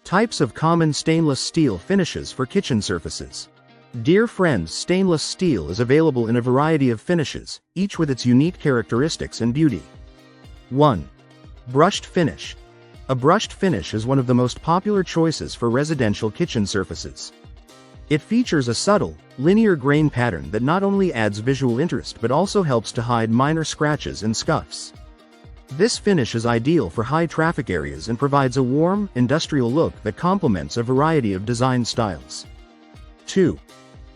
Types of common stainless steel finishes for kitchen surfaces. Dear friends, stainless steel is available in a variety of finishes, each with its unique characteristics and beauty. 1. Brushed finish. A brushed finish is one of the most popular choices for residential kitchen surfaces. It features a subtle, linear grain pattern that not only adds visual interest but also helps to hide minor scratches and scuffs. This finish is ideal for high-traffic areas and provides a warm, industrial look that complements a variety of design styles. 2.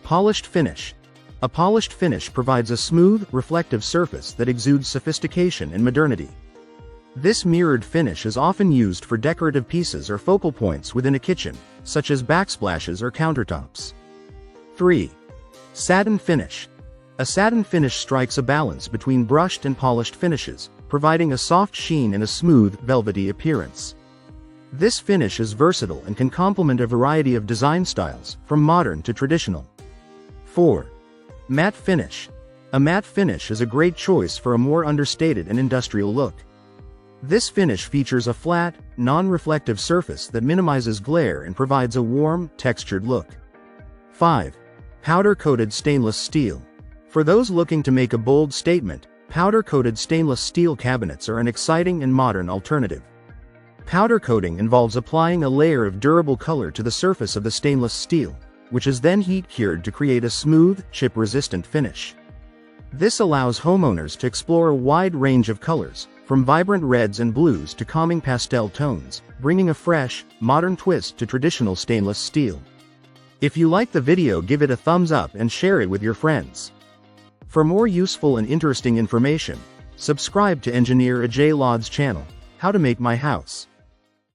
Polished finish. A polished finish provides a smooth, reflective surface that exudes sophistication and modernity. This mirrored finish is often used for decorative pieces or focal points within a kitchen, such as backsplashes or countertops. 3. Satin finish. A satin finish strikes a balance between brushed and polished finishes, providing a soft sheen and a smooth, velvety appearance. This finish is versatile and can complement a variety of design styles, from modern to traditional. 4. Matte finish. A matte finish is a great choice for a more understated and industrial look. This finish features a flat, non-reflective surface that minimizes glare and provides a warm, textured look. 5. Powder-coated stainless steel. For those looking to make a bold statement, powder-coated stainless steel cabinets are an exciting and modern alternative. Powder coating involves applying a layer of durable color to the surface of the stainless steel, which is then heat-cured to create a smooth, chip-resistant finish. This allows homeowners to explore a wide range of colors, from vibrant reds and blues to calming pastel tones, bringing a fresh, modern twist to traditional stainless steel. If you like the video, give it a thumbs up and share it with your friends. For more useful and interesting information, subscribe to Engineer Ajay Lod's channel, How to Make My House.